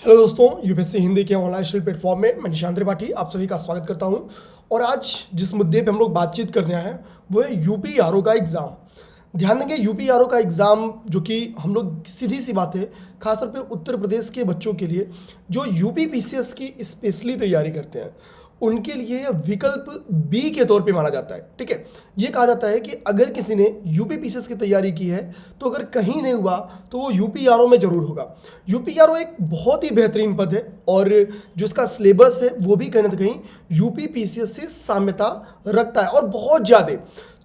Hello दोस्तों, UPSC Hindi के online शिल प्लेटफॉर्म में मैं निशांत त्रिपाठी आप सभी का स्वागत करता हूं। और आज जिस मुद्दे पे हम लोग बातचीत करने आए हैं वो है यूपीआरओ का एग्ज़ाम। ध्यान देंगे, यूपीआरओ का एग्ज़ाम जो कि हम लोग सीधी सी बात है, खासतौर पे उत्तर प्रदेश के बच्चों के लिए जो यूपी पीसीएस की स्पेशली तैयारी करते हैं उनके लिए विकल्प बी के तौर पे माना जाता है। ठीक है, ये कहा जाता है कि अगर किसी ने यूपी पीसीएस की तैयारी की है तो अगर कहीं नहीं हुआ तो वो यूपीआरओ में ज़रूर होगा। यूपीआरओ एक बहुत ही बेहतरीन पद है और जो इसका सिलेबस है वो भी कहीं ना कहीं यूपी पीसीएस से साम्यता रखता है और बहुत ज़्यादा।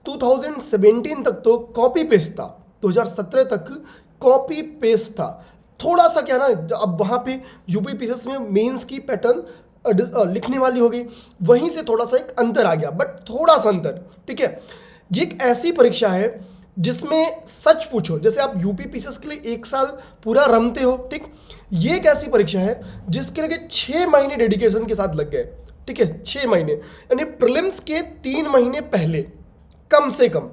2017 तक तो कॉपी पेस्ट था, 2017 तक कॉपी पेस्ट था। थोड़ा सा क्या ना, अब वहाँ पे यूपी पीसीएस में मेंस की पैटर्न लिखने वाली हो गई, वहीं से थोड़ा सा एक अंतर आ गया, बट थोड़ा सा अंतर। ठीक है, ये एक ऐसी परीक्षा है जिसमें सच पूछो जैसे आप यूपी पीसीएस के लिए एक साल पूरा रमते हो। ठीक, ये एक ऐसी परीक्षा है जिसके लिए 6 महीने डेडिकेशन के साथ लग गए। ठीक है, 6 महीने यानी प्रीलिम्स के 3 महीने पहले कम से कम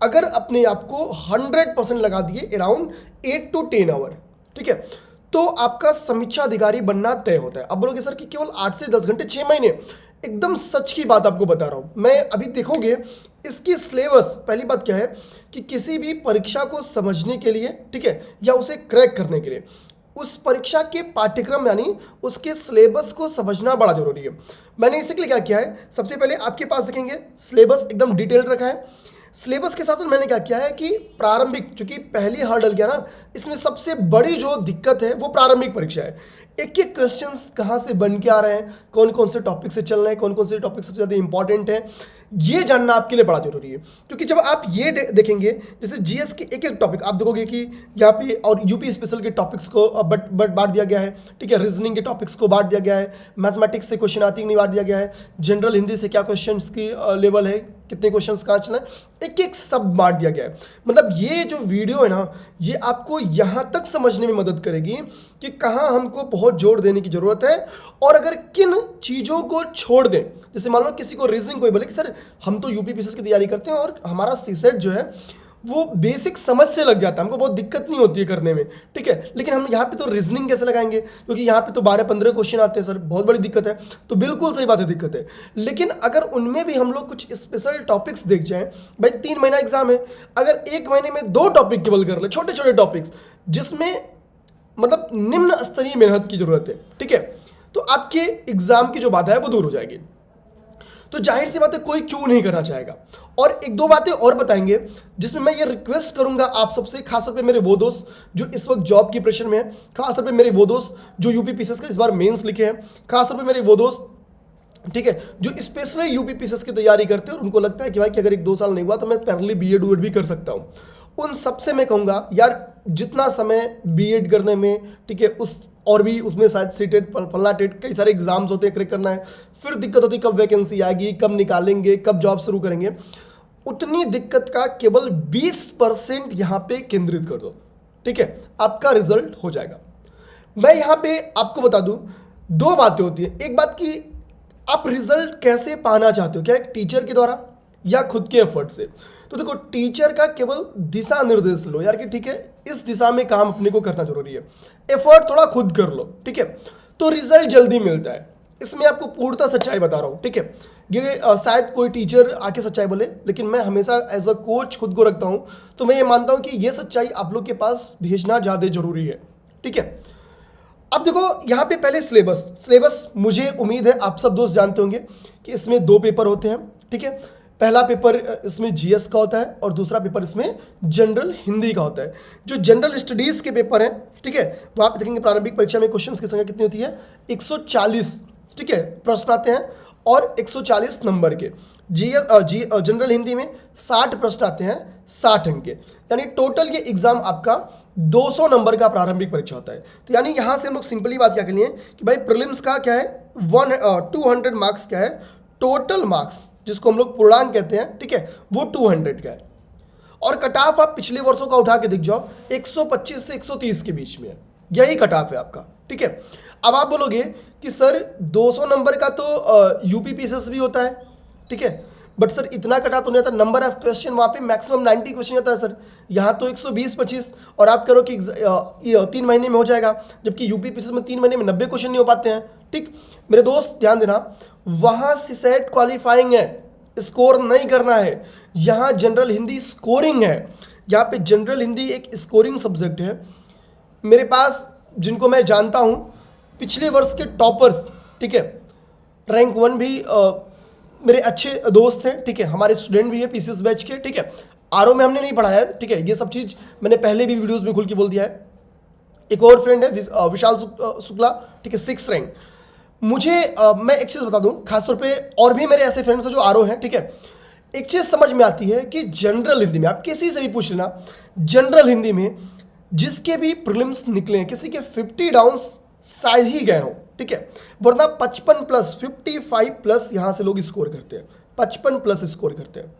अगर अपने आप को 100% लगा दिए, अराउंड 8 to 10 आवर, ठीक है, तो आपका समीक्षा अधिकारी बनना तय होता है। अब बोलोगे सर कि केवल 8 से 10 घंटे 6 महीने, एकदम सच की बात आपको बता रहा हूं मैं। अभी देखोगे इसकी सिलेबस, पहली बात क्या है कि किसी भी परीक्षा को समझने के लिए, ठीक है, या उसे क्रैक करने के लिए उस परीक्षा के पाठ्यक्रम यानी उसके सिलेबस को समझना बड़ा जरूरी है। मैंने इसके लिए क्या किया है, सबसे पहले आपके पास देखेंगे सिलेबस एकदम डिटेल्ड रखा है। सिलेबस के साथ साथ मैंने क्या किया है कि प्रारंभिक, चूंकि पहली हर्डल क्या ना, इसमें सबसे बड़ी जो दिक्कत है वो प्रारंभिक परीक्षा है। एक एक क्वेश्चंस कहाँ से बन के आ रहे हैं, कौन कौन से टॉपिक से चल रहे हैं, कौन कौन से टॉपिक सबसे ज़्यादा इंपॉर्टेंट है, ये जानना आपके लिए बड़ा जरूरी है। क्योंकि जब आप ये देखेंगे, जैसे जीएस के एक एक टॉपिक आप देखोगे कि यहाँ पे और यूपी स्पेशल के टॉपिक्स को बट बांट दिया गया है। ठीक है, रीजनिंग के टॉपिक्स को बांट दिया गया है, मैथमेटिक्स से क्वेश्चन आती नहीं बांट दिया गया है, जनरल हिंदी से क्या क्वेश्चन की लेवल है, कितने क्वेश्चंस कहाँ चला है, एक एक सब बांट दिया गया है। मतलब ये जो वीडियो है ना, ये आपको यहाँ तक समझने में मदद करेगी कि कहाँ हमको बहुत जोर देने की जरूरत है और अगर किन चीज़ों को छोड़ दें। जैसे मान लो किसी को रीजनिंग, कोई बोले कि सर हम तो यूपी पीसीएस की तैयारी करते हैं और हमारा सीसेट जो है वो बेसिक समझ से लग जाता है, हमको बहुत दिक्कत नहीं होती है करने में। ठीक है, लेकिन हम यहाँ पे तो रीजनिंग कैसे लगाएंगे, क्योंकि यहाँ पे तो 12-15 क्वेश्चन आते हैं सर, बहुत बड़ी दिक्कत है। तो बिल्कुल सही बात है, दिक्कत है। लेकिन अगर उनमें भी हम लोग कुछ स्पेशल टॉपिक्स देख जाएं, भाई 3 महीना एग्जाम है, अगर 1 महीने में 2 टॉपिक केवल कर ले, छोटे छोटे टॉपिक्स जिसमें मतलब निम्न स्तरीय मेहनत की जरूरत है, ठीक है, तो आपके एग्जाम की जो बाधा है वो दूर हो जाएगी। तो जाहिर सी बात है कोई क्यों नहीं करना चाहेगा। और एक दो बातें और बताएंगे जिसमें मैं ये रिक्वेस्ट करूंगा आप सबसे, खासतौर पे मेरे वो दोस्त जो इस वक्त जॉब की प्रेशर में है, खासतौर पे मेरे वो दोस्त जो यूपी पीसीएस का इस बार मेंस लिखे हैं, खासतौर पे मेरे वो दोस्त, ठीक है, जो स्पेशली यूपी पीसीएस की तैयारी करते हैं और उनको लगता है कि भाई कि अगर 1-2 साल नहीं हुआ तो मैं पैरेलली बीएड वीएड भी कर सकता हूँ। उन सबसे मैं कहूँगा यार, जितना समय बीएड करने में, ठीक है, उस और भी उसमें शायद सीटेट फलना टेट कई सारे एग्जाम्स होते हैं, क्रैक करना है, फिर दिक्कत होती है कब वैकेंसी आएगी, कब निकालेंगे, कब जॉब शुरू करेंगे, उतनी दिक्कत का केवल 20% यहाँ पे केंद्रित कर दो, ठीक है, आपका रिजल्ट हो जाएगा। मैं यहाँ पे आपको बता दूं, 2 बातें होती है। एक बात कि आप रिजल्ट कैसे पाना चाहते हो, क्या एक टीचर के द्वारा या खुद के एफर्ट से। तो देखो, टीचर का केवल दिशा निर्देश लो यार कि ठीक है इस दिशा में काम अपने को करना जरूरी है, एफर्ट थोड़ा खुद कर लो, ठीक है, तो रिजल्ट जल्दी मिलता है। इसमें आपको पूर्णतः सच्चाई बता रहा हूँ, ठीक है। ये शायद कोई टीचर आके सच्चाई बोले, लेकिन मैं हमेशा एज अ कोच खुद को रखता हूँ, तो मैं ये मानता हूँ कि ये सच्चाई आप लोग के पास भेजना ज़्यादा जरूरी है, ठीक है। अब देखो यहाँ पे पहले सिलेबस मुझे उम्मीद है आप सब दोस्त जानते होंगे कि इसमें 2 पेपर होते हैं, ठीक है। पहला पेपर इसमें जीएस का होता है और दूसरा पेपर इसमें जनरल हिंदी का होता है। जो जनरल स्टडीज़ के पेपर हैं, ठीक है, वहाँ पे देखेंगे प्रारंभिक परीक्षा में क्वेश्चंस की संख्या कितनी होती है, 140, ठीक है, प्रश्न आते हैं और 140 नंबर के। जनरल हिंदी में 60 प्रश्न आते हैं, 60 अंक के, यानी टोटल ये एग्जाम आपका 200 नंबर का प्रारंभिक परीक्षा होता है। तो यानी यहाँ से हम लोग सिंपली बात क्या कर लिए कि भाई प्रीलिम्स का क्या है, 200 मार्क्स क्या है, टोटल मार्क्स जिसको हम लोग पूर्णांक कहते हैं, ठीक है, वो 200 का है। और कट ऑफ आप पिछले वर्षों का उठा के देख जाओ, 125 से 130 के बीच में है, यही कट ऑफ है आपका, ठीक है। अब आप बोलोगे कि सर 200 नंबर का तो यूपी पीसीएस भी होता है, ठीक है, बट सर इतना कटा तो नहीं आता, नंबर ऑफ क्वेश्चन वहाँ पे मैक्सिमम 90 क्वेश्चन आता है सर, यहाँ तो 120-25, और आप करो कि 3 महीने में हो जाएगा, जबकि यूपीपीसीएस में 3 महीने में 90 क्वेश्चन नहीं हो पाते हैं। ठीक मेरे दोस्त ध्यान देना, वहाँ सीसेट क्वालिफाइंग है, स्कोर नहीं करना है। यहाँ जनरल हिंदी स्कोरिंग है, यहाँ पे जनरल हिंदी एक स्कोरिंग सब्जेक्ट है। मेरे पास जिनको मैं जानता हूँ पिछले वर्ष के टॉपर्स, ठीक है, रैंक 1 भी मेरे अच्छे दोस्त हैं, ठीक है, हमारे स्टूडेंट भी है पीसीएस बैच के, ठीक है। आरओ में हमने नहीं पढ़ाया है, ठीक है, ये सब चीज़ मैंने पहले भी वीडियोस में खुल के बोल दिया है। एक और फ्रेंड है विशाल शुक्ला, ठीक है, 6th रैंक। मुझे मैं एक चीज़ बता दूं, खासतौर पे और भी मेरे ऐसे फ्रेंड्स हैं जो आरओ हैं, ठीक है। एक चीज़ समझ में आती है कि जनरल हिंदी में आप किसी से भी पूछ लेना, जनरल हिंदी में जिसके भी प्रीलिम्स निकले हैं, किसी के 50 डाउन शायद ही गए हो, ठीक है, वरना 55 प्लस 55 प्लस यहां से लोग स्कोर करते हैं, 55 प्लस स्कोर करते हैं।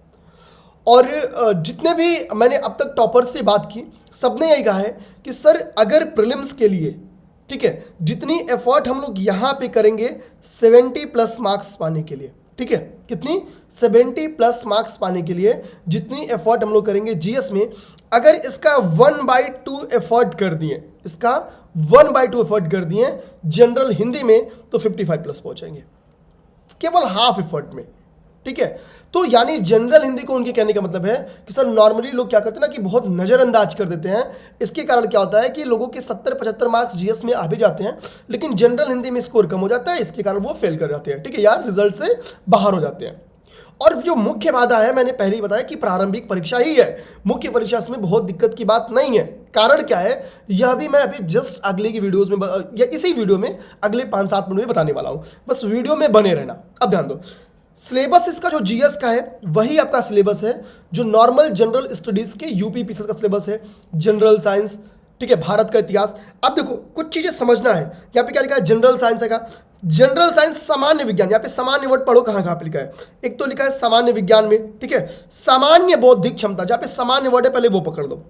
और जितने भी मैंने अब तक टॉपर से बात की, सबने यही कहा है कि सर अगर प्रीलिम्स के लिए, ठीक है, जितनी एफर्ट हम लोग यहां पे करेंगे 70 प्लस मार्क्स पाने के लिए, ठीक है, कितनी 70 प्लस मार्क्स पाने के लिए जितनी एफर्ट हम लोग करेंगे जीएस में, अगर इसका 1/2 एफर्ट कर दिए, इसका 1/2 एफर्ट कर दिए जनरल हिंदी में, तो 55 प्लस पहुंचेंगे केवल हाफ एफर्ट में, ठीक है। तो यानी जनरल हिंदी को उनके कहने का मतलब है कि सर नॉर्मली लोग क्या करते हैं ना कि बहुत नज़रअंदाज कर देते हैं। इसके कारण क्या होता है कि लोगों के 70-75 मार्क्स जीएस में आ भी जाते हैं, लेकिन जनरल हिंदी में स्कोर कम हो जाता है, इसके कारण वो फेल कर जाते हैं, ठीक है यार, रिजल्ट से बाहर हो जाते हैं। और जो मुख्य बाधा है, मैंने पहले ही बताया कि प्रारंभिक परीक्षा ही है, मुख्य परीक्षा में बहुत दिक्कत की बात नहीं है। कारण क्या है, यह भी मैं अभी जस्ट अगले की वीडियोस में या इसी वीडियो में अगले 5-7 मिनट में बताने वाला हूं, बस वीडियो में बने रहना। अब ध्यान दो, सिलेबस इसका जो जीएस का है वही आपका सिलेबस है जो नॉर्मल जनरल स्टडीज के यूपीपीसीएस का सिलेबस है, जनरल साइंस, ठीक है, भारत का इतिहास। अब देखो कुछ चीजें समझना है, यहाँ पे क्या लिखा है, जनरल साइंस है का, जनरल साइंस सामान्य विज्ञान, यहाँ पे सामान्य वर्ड पढ़ो कहाँ पे लिखा है, एक तो लिखा है सामान्य विज्ञान में, ठीक है, सामान्य बौद्धिक क्षमता, जहाँ पे सामान्य वर्ड है पहले वो पकड़ लो,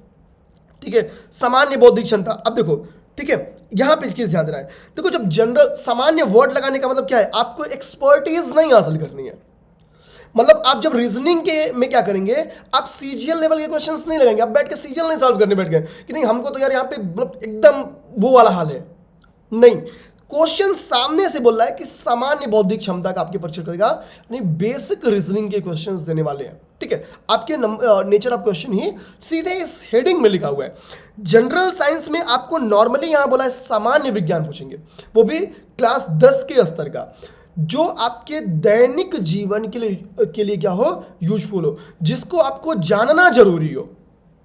ठीक है, सामान्य बौद्धिक क्षमता। अब देखो, ठीक है, यहां पे चीज ध्यान देना है, देखो जब जनरल सामान्य वर्ड लगाने का मतलब क्या है, आपको एक्सपर्टीज नहीं हासिल करनी है। मतलब आप जब रीजनिंग के में क्या करेंगे, आप सीजीएल लेवल के क्वेश्चंस नहीं लगाएंगे, आप बैठ के सीजीएल नहीं सॉल्व करने बैठ गए कि नहीं हमको तो यार यहाँ पे मतलब एकदम वो वाला हाल है, नहीं, क्वेश्चन सामने से बोल रहा है कि सामान्य बौद्धिक क्षमता का आपके परीक्षण करेगा, यानी बेसिक रीजनिंग के क्वेश्चंस देने वाले हैं, ठीक है। आपके नेचर ऑफ क्वेश्चन ही सीधे इस हेडिंग में लिखा हुआ है। जनरल साइंस में आपको नॉर्मली यहां बोला है सामान्य विज्ञान पूछेंगे, वो भी क्लास 10 के स्तर का, जो आपके दैनिक जीवन के लिए क्या हो, यूजफुल हो, जिसको आपको जानना जरूरी हो,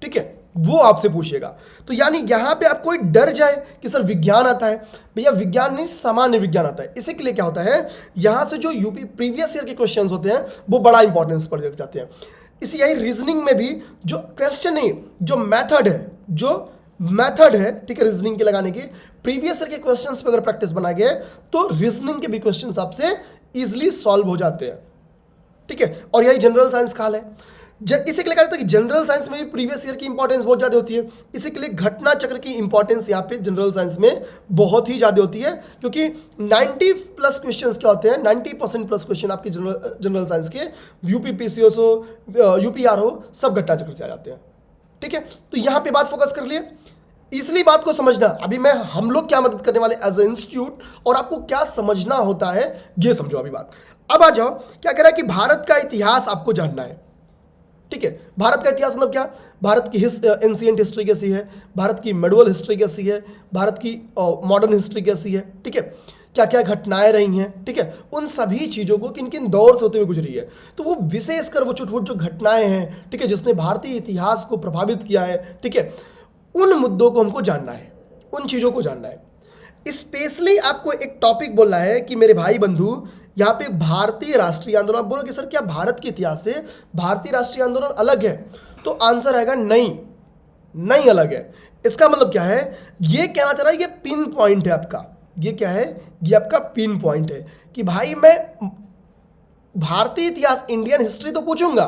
ठीक है, वो आपसे पूछेगा। तो यानी यहां पे आप कोई डर जाए कि सर विज्ञान आता है, भैया विज्ञान नहीं, सामान्य विज्ञान आता है। इसी के लिए क्या होता है, यहां से जो यूपी प्रीवियस ईयर के क्वेश्चंस होते हैं वो बड़ा इंपॉर्टेंस पर जाते हैं। इसी यही रीजनिंग में भी जो क्वेश्चन नहीं, जो मेथड है, ठीक है, रीजनिंग के लगाने की, प्रीवियस ईयर के क्वेश्चंस पे अगर प्रैक्टिस बना गया तो रीजनिंग के भी क्वेश्चंस आपसे इजीली सॉल्व हो जाते हैं, ठीक है। और यही जनरल साइंस का हाल है। इसी के लिए कहते हैं कि जनरल साइंस में भी प्रीवियस ईयर की इंपॉर्टेंस बहुत ज़्यादा होती है। इसी के लिए घटना चक्र की इंपॉर्टेंस यहाँ पे जनरल साइंस में बहुत ही ज़्यादा होती है, क्योंकि 90 प्लस क्वेश्चंस क्या होते हैं, 90% प्लस क्वेश्चन आपके जनरल साइंस के यूपीपीसीएस हो, यूपीआर हो, सब घटना चक्र से आ जाते हैं, ठीक है। तो यहाँ पे बात फोकस कर लिए, इसलिए बात को समझना। अभी मैं हम लोग क्या मदद करने वाले एज ए इंस्टीट्यूट और आपको क्या समझना होता है ये समझो अभी बात। अब आ जाओ, क्या कह रहा है कि भारत का इतिहास आपको जानना है, ठीक है। भारत का इतिहास मतलब क्या, भारत की एंशिएंट हिस्ट्री कैसी है, भारत की मेडुअल हिस्ट्री कैसी है, भारत की मॉडर्न हिस्ट्री कैसी है, ठीक है, क्या क्या घटनाएं रही हैं, ठीक है, उन सभी चीज़ों को किन किन दौर से होते हुए गुजरी है। तो वो विशेषकर वो छोटी जो घटनाएं हैं, ठीक है, जिसने भारतीय इतिहास को प्रभावित किया है, ठीक है, उन मुद्दों को हमको जानना है, उन चीज़ों को जानना है। स्पेशली आपको एक टॉपिक बोलना है कि मेरे भाई बंधु, यहाँ पे भारतीय राष्ट्रीय आंदोलन, आप बोलो कि सर क्या भारत के इतिहास से भारतीय राष्ट्रीय आंदोलन अलग है, तो आंसर आएगा नहीं, नहीं अलग है। इसका मतलब क्या है, ये कहना चाह रहा है, ये पिन पॉइंट है आपका, ये क्या है, ये आपका पिन पॉइंट है कि भाई मैं भारतीय इतिहास, इंडियन हिस्ट्री तो पूछूंगा,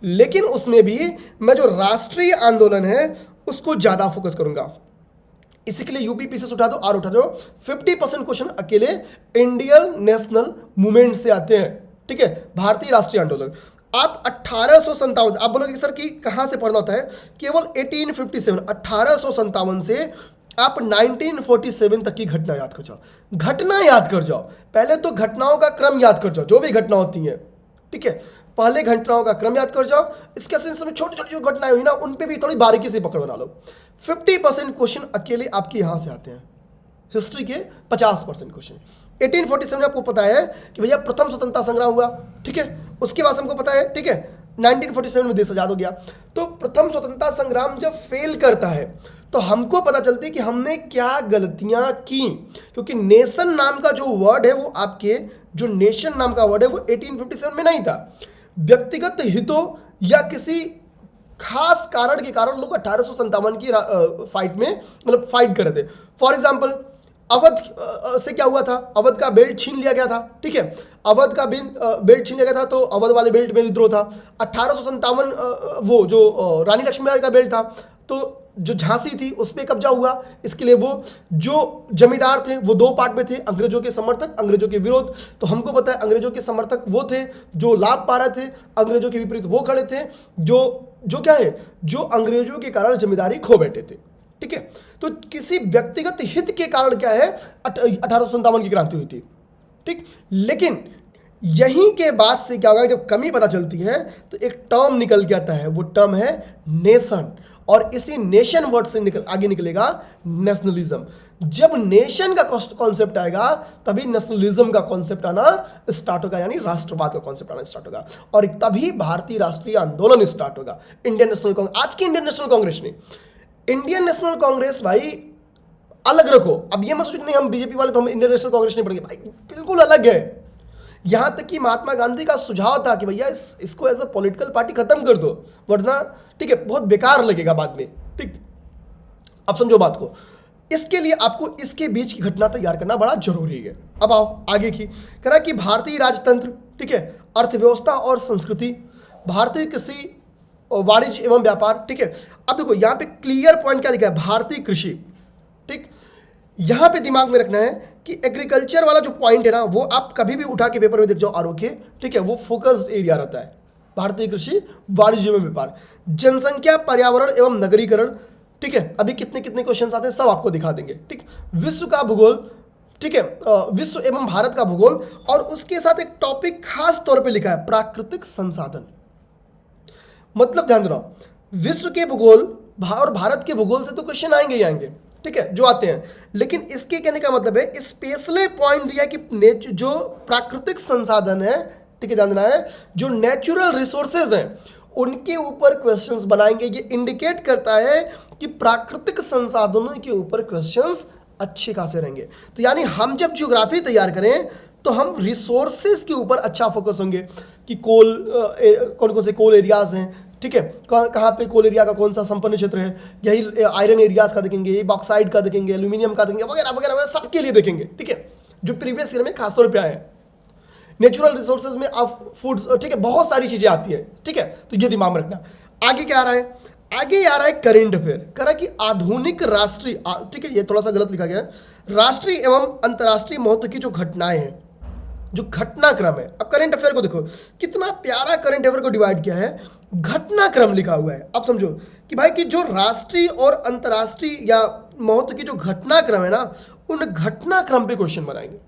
लेकिन उसमें भी मैं जो राष्ट्रीय आंदोलन है उसको ज्यादा फोकस करूंगा। इसी के लिए यूपीपीसीएस उठा दो, उठा दो, 50% क्वेश्चन अकेले इंडियन नेशनल मूवमेंट से आते हैं, ठीक है, भारतीय राष्ट्रीय आंदोलन। आप 1857, आप बोलोगे सर कि कहां से पढ़ना होता है, केवल 1857, 1857 से आप 1947 तक की घटना याद कर जाओ। घटना याद कर जाओ, पहले तो घटनाओं का क्रम याद कर जाओ, जो भी घटना होती है, ठीक है, पहले घटनाओं का क्रम याद कर जाओ। इसके सिलसिले में छोटी छोटी जो घटनाएं हुई ना, उन पे भी थोड़ी बारीकी से पकड़ बना लो। 50% क्वेश्चन अकेले आपके यहां से आते हैं, हिस्ट्री के 50% क्वेश्चन। 1847 में आपको पता है कि भैया प्रथम स्वतंत्रता संग्राम हुआ, ठीक है, उसके बाद हमको पता है, ठीक है, 1947 में देश आजाद हो गया। तो प्रथम स्वतंत्रता संग्राम जब फेल करता है तो हमको पता चलती है कि हमने क्या गलतियां की, क्योंकि नेशन नाम का जो वर्ड है वो आपके, जो नेशन नाम का वर्ड है वो 1857 में नहीं था। व्यक्तिगत हितों या किसी खास कारण के कारण लोग 1857 की फाइट में मतलब फाइट कर रहे थे। फॉर एग्जाम्पल अवध से क्या हुआ था, अवध का बेल्ट छीन लिया गया था, ठीक है, अवध का बेल्ट छीन लिया गया था, तो अवध वाले बेल्ट में विद्रोह था। 1857 वो जो रानी लक्ष्मीबाई का बेल्ट था, तो जो झांसी थी उस पर कब्जा हुआ। इसके लिए वो जो जमींदार थे वो दो पार्ट में थे, अंग्रेजों के समर्थक, अंग्रेजों के विरोध। तो हमको पता है अंग्रेजों के समर्थक वो थे जो लाभ पा रहे थे, अंग्रेजों के विपरीत वो खड़े थे जो क्या है, जो अंग्रेजों के कारण जमींदारी खो बैठे थे, ठीक है। तो किसी व्यक्तिगत हित के कारण क्या है, 1857 की क्रांति हुई थी, ठीक। लेकिन यहीं के बाद से क्या होगा, जब कमी पता चलती है तो एक टर्म निकल के आता है, वो टर्म है नेशन, और इसी नेशन वर्ड से आगे निकलेगा नेशनलिज्म। जब नेशन का कॉन्सेप्ट आएगा तभी नेशनलिज्म का कॉन्सेप्ट आना स्टार्ट होगा, यानी राष्ट्रवाद का कॉन्सेप्ट आना स्टार्ट होगा, और तभी भारतीय राष्ट्रीय आंदोलन स्टार्ट होगा। इंडियन नेशनल कांग्रेस, आज की इंडियन नेशनल कांग्रेस नहीं, इंडियन नेशनल कांग्रेस भाई अलग रखो। अब ये मत सोचो नहीं हम बीजेपी वाले तो हम इंडियन नेशनल कांग्रेस नहीं पढ़ेंगे, भाई बिल्कुल अलग है। यहां तक कि महात्मा गांधी का सुझाव था कि भैया इसको एज अ पॉलिटिकल पार्टी खत्म कर दो, वरना ठीक है बहुत बेकार लगेगा बाद में, ठीक। अब समझो बात को, इसके लिए आपको इसके बीच की घटना तैयार करना बड़ा जरूरी है। अब आओ आगे की, कह रहा कि भारतीय राजतंत्र, ठीक है, अर्थव्यवस्था और संस्कृति, भारतीय कृषि, वाणिज्य एवं व्यापार, ठीक है। अब देखो यहां पे क्लियर पॉइंट क्या लिखा है, भारतीय कृषि, ठीक। यहां पे दिमाग में रखना है कि एग्रीकल्चर वाला जो पॉइंट है ना, वो आप कभी भी उठा के पेपर में देख जाओ आरोग्य, ठीक है, वो फोकस्ड एरिया रहता है। भारतीय कृषि, वाणिज्य एवं व्यापार, जनसंख्या, पर्यावरण एवं नगरीकरण, ठीक है। अभी कितने कितने क्वेश्चन आते हैं सब आपको दिखा देंगे, ठीक। विश्व का भूगोल, ठीक है, विश्व एवं भारत का भूगोल, और उसके साथ एक टॉपिक खास तौर पे लिखा है प्राकृतिक संसाधन। मतलब ध्यान देना, विश्व के भूगोल और भारत के भूगोल से तो क्वेश्चन आएंगे ही आएंगे, ठीक है, जो आते हैं। लेकिन इसके कहने का मतलब है स्पेशली पॉइंट दिया कि जो प्राकृतिक संसाधन है, ठीक है, ध्यान देना है, जो नेचुरल रिसोर्सेज हैं उनके ऊपर क्वेश्चंस बनाएंगे। ये इंडिकेट करता है कि प्राकृतिक संसाधनों के ऊपर क्वेश्चंस अच्छे खासे रहेंगे। तो यानी हम जब ज्योग्राफी तैयार करें तो हम रिसोर्सेज के ऊपर अच्छा फोकस होंगे कि कोल कौन कौन से कोल एरियाज हैं, ठीक है, कहाँ पे कोल एरिया का कौन सा संपन्न क्षेत्र है, यही आयरन एरियाज का देखेंगे, यही बॉक्साइड का देखेंगे, एल्यूमिनियम का देखेंगे, वगैरह वगैरह वगैरह सबके लिए देखेंगे, ठीक है, जो प्रीवियस ईयर में खासतौर पे आए हैं। नेचुरल रिसोर्सेज में आप फूड्स, ठीक है, बहुत सारी चीजें आती है, ठीक है, तो ये दिमाग में रखना। आगे क्या आ रहा है, आगे आ रहा है करेंट अफेयर, कह रहा है कि आधुनिक राष्ट्रीय, ठीक है, ये थोड़ा सा गलत लिखा गया है, राष्ट्रीय एवं अंतर्राष्ट्रीय महत्व की जो घटनाएं हैं, जो घटनाक्रम है। अब करंट अफेयर को देखो, कितना प्यारा करंट अफेयर को डिवाइड किया है, घटनाक्रम लिखा हुआ है। अब समझो कि भाई कि जो राष्ट्रीय और अंतर्राष्ट्रीय या महत्व की जो घटनाक्रम है ना, उन घटनाक्रम पे क्वेश्चन बनाएंगे,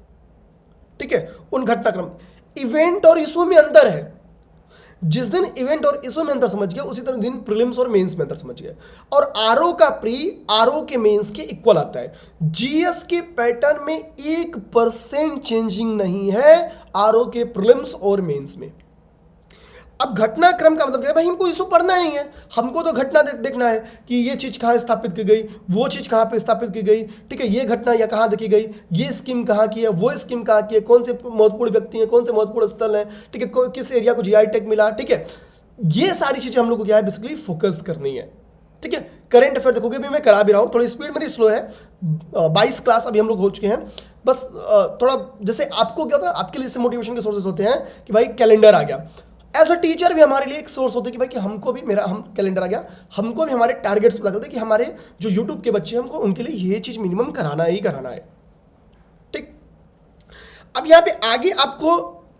ठीक है, उन घटनाक्रम। इवेंट और इशू में अंतर है, जिस दिन इवेंट और इशू में अंतर समझ गए उसी तरह दिन प्रीलिम्स और मेंस में अंतर समझ गए। और आरओ का प्री आरओ के मेंस के इक्वल आता है। जीएस के पैटर्न में 1% चेंजिंग नहीं है आरओ के प्रीलिम्स और मेंस में। अब घटनाक्रम का मतलब क्या है, भाई हमको इशू पढ़ना नहीं है, हमको तो घटना देखना है कि ये चीज कहाँ स्थापित की गई, वो चीज कहाँ पे स्थापित की गई, ठीक है, ये घटना या कहाँ देखी गई, ये स्कीम कहाँ की है, वो स्कीम कहाँ की है, कौन से महत्वपूर्ण व्यक्ति हैं, कौन से महत्वपूर्ण स्थल हैं, ठीक है, किस एरिया को जीआई टैग मिला, ठीक है, ये सारी चीजें हम लोग को क्या है बेसिकली फोकस करनी है, ठीक है। करंट अफेयर देखोगे भी मैं करा भी रहा हूँ, थोड़ी स्पीड मेरी स्लो है, 22 क्लास अभी हम लोग हो चुके हैं, बस थोड़ा जैसे आपको क्या होता है, आपके लिए इससे मोटिवेशन के सोर्सेज होते हैं कि भाई कैलेंडर आ गया। एज अ टीचर भी हमारे लिए एक सोर्स होता है कि भाई कि हमको भी हम कैलेंडर आ गया, हमको भी हमारे टारगेट्स पता चलते हैं कि हमारे जो यूट्यूब के बच्चे हैं हमको उनके लिए ये चीज मिनिमम कराना ही कराना है, ठीक। अब यहाँ पे आगे आपको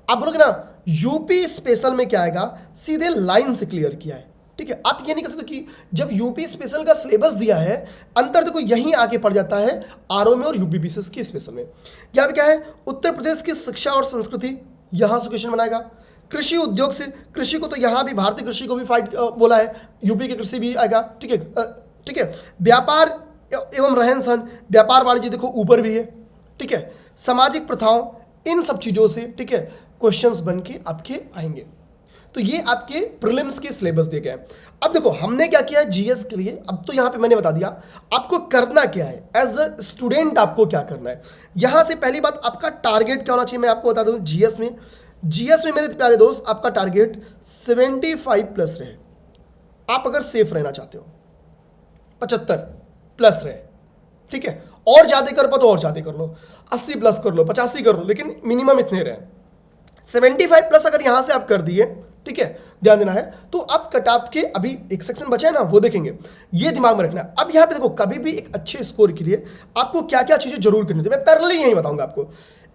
आप बोलोगे ना यूपी स्पेशल में क्या आएगा, सीधे लाइन से क्लियर किया है। ठीक है, आप ये नहीं कह सकते कि जब यूपी स्पेशल का सिलेबस दिया है, अंतर देखो यहीं आके पड़ जाता है आरओ में और यूपीपीसीएस की स्पेशल में। यहाँ पे क्या है, उत्तर प्रदेश की शिक्षा और संस्कृति, यहां से क्वेश्चन बनाएगा। कृषि उद्योग से, कृषि को तो यहां भी भारतीय कृषि को भी फाइट बोला है, यूपी की कृषि भी आएगा। ठीक है, ठीक है। व्यापार एवं रहन सहन, व्यापार वाणिज्य देखो ऊपर भी है। ठीक है, सामाजिक प्रथाओं, इन सब चीजों से, ठीक है, क्वेश्चंस बन के आपके आएंगे। तो ये आपके प्रीलिम्स के सिलेबस दिए गए हैं। अब देखो हमने क्या किया है जीएस के लिए, अब तो यहां पे मैंने बता दिया आपको करना क्या है, एज अ स्टूडेंट आपको क्या करना है। यहां से पहली बात, आपका टारगेट क्या होना चाहिए मैं आपको बता दूं। जीएस में मेरे प्यारे दोस्त आपका टारगेट 75 प्लस रहे। आप अगर सेफ रहना चाहते हो 75 प्लस रहे, ठीक है, और ज्यादा कर पाओ तो और ज्यादा कर लो, 80 प्लस कर लो, 85 कर लो, लेकिन मिनिमम इतने रहे। 75 प्लस अगर यहां से आप कर दिए, ठीक है, ध्यान देना है, तो आप कट ऑफ के अभी एक सेक्शन बचा है ना, वो देखेंगे, ये दिमाग में रखना है। अब यहां पे देखो कभी भी एक अच्छे स्कोर के लिए आपको क्या क्या चीजें जरूर करनी थी, मैं पैरेलली यही बताऊंगा आपको।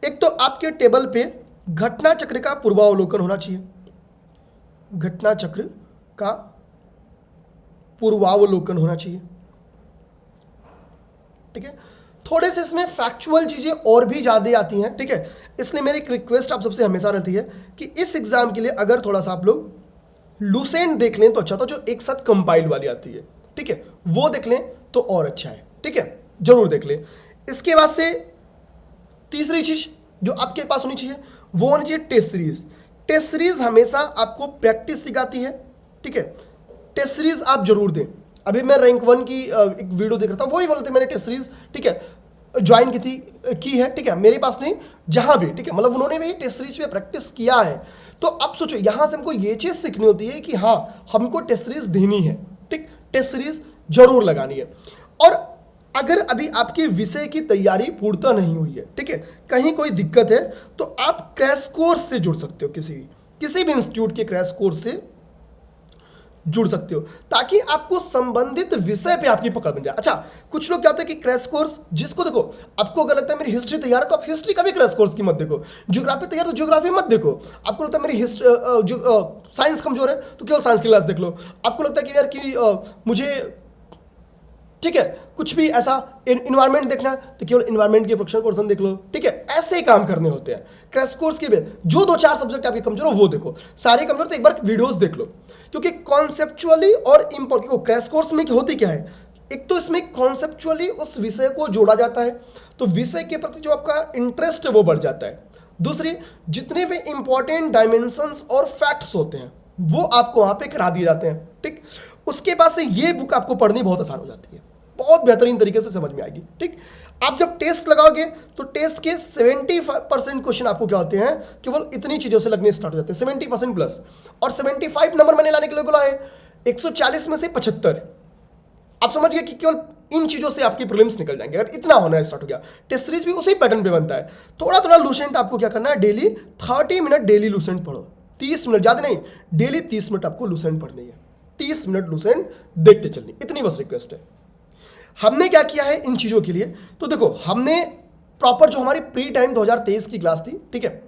एक तो आपके टेबल पे घटना चक्र का पूर्वावलोकन होना चाहिए, घटना चक्र का पूर्वावलोकन होना चाहिए। ठीक है, थोड़े से इसमें फैक्चुअल चीजें और भी ज्यादा आती हैं। ठीक है, इसलिए मेरी एक रिक्वेस्ट आप सबसे हमेशा रहती है कि इस एग्जाम के लिए अगर थोड़ा सा आप लोग लूसेंट देख लें तो अच्छा, तो जो एक साथ कंपाइल्ड वाली आती है, ठीक है, वो देख लें तो और अच्छा है। ठीक है, जरूर देख लें। इसके बाद से तीसरी चीज जो आपके पास होनी चाहिए वो होनी चाहिए टेस्ट सीरीज। टेस्ट सीरीज हमेशा आपको प्रैक्टिस सिखाती है। ठीक है, टेस्ट सीरीज आप जरूर दें। अभी मैं रैंक 1 की एक वीडियो देख रहा था, वो ही बोलते मैंने टेस्ट सीरीज, ठीक है, ज्वाइन की है। ठीक है, मेरे पास नहीं, जहां भी, ठीक है, मतलब उन्होंने भी टेस्ट सीरीज पे प्रैक्टिस किया है। तो अब सोचो यहां से हमको ये चीज सीखनी होती है कि हाँ हमको टेस्ट सीरीज देनी है। ठीक, टेस्ट सीरीज जरूर लगानी है। और अगर अभी आपके विषय की तैयारी पूर्णतः नहीं हुई है, ठीक है, कहीं कोई दिक्कत है, तो आप क्रैश कोर्स से जुड़ सकते हो, किसी भी इंस्टीट्यूट के क्रैश कोर्स से जुड़ सकते हो, ताकि आपको संबंधित विषय पे आपकी पकड़ बन जाए। अच्छा, कुछ लोग क्या होते हैं कि क्रैश कोर्स, जिसको देखो आपको अगर लगता है मेरी हिस्ट्री तैयार है तो आप हिस्ट्री का भी क्रैश कोर्स की मत देखो, ज्योग्राफी तैयार तो ज्योग्राफी मत देखो। आपको लगता है मेरी साइंस कमजोर है तो केवल साइंस की क्लास देख लो। आपको लगता है कि यार कि मुझे, ठीक है, कुछ भी ऐसा इन्वायरमेंट देखना है तो केवल इन्वायरमेंट के प्रोफेशनल कोर्स देख लो। ठीक है, ऐसे ही काम करने होते हैं क्रैश कोर्स के भी। जो 2-4 सब्जेक्ट आपके कमजोर हो वो देखो, सारे कमजोर तो एक बार वीडियोस देख लो, क्योंकि कॉन्सेप्चुअली और इंपॉर्टेंट क्रैश कोर्स में होती क्या है, एक तो इसमें कॉन्सेप्चुअली उस विषय को जोड़ा जाता है, तो विषय के प्रति जो आपका इंटरेस्ट है वो बढ़ जाता है। दूसरी, जितने भी इंपॉर्टेंट डायमेंशंस और फैक्ट्स होते हैं वो आपको वहां पे करा दिए जाते हैं। ठीक, उसके बाद से ये बुक आपको पढ़नी बहुत आसान हो जाती है, बहुत बेहतरीन तरीके से समझ में आएगी। ठीक, आप जब टेस्ट लगाओगे तो टेस्ट के 70% क्वेश्चन आपको क्या होते हैं, केवल इतनी चीजों से लगने स्टार्ट हो जाते हैं, 70% प्लस। और 75 नंबर मैंने लाने के लिए बोला है, 140 में से 75। आप समझ गए कि केवल इन चीजों से आपकी प्रीलिम्स निकल जाएंगे, अगर इतना होना स्टार्ट हो गया। टेस्ट सीरीज भी उसी पैटर्न पे बनता है। थोड़ा थोड़ा लूसेंट आपको क्या करना है, डेली 30 मिनट डेली लूसेंट पढ़ो, 30 मिनट, ज्यादा नहीं, डेली 30 मिनट आपको लूसेंट पढ़नी है, 30 मिनट लूसेंट देखते चलनी, इतनी बस रिक्वेस्ट है। हमने क्या किया है इन चीजों के लिए, तो देखो हमने प्रॉपर जो हमारी प्री टाइम 2023 की क्लास थी, ठीक है,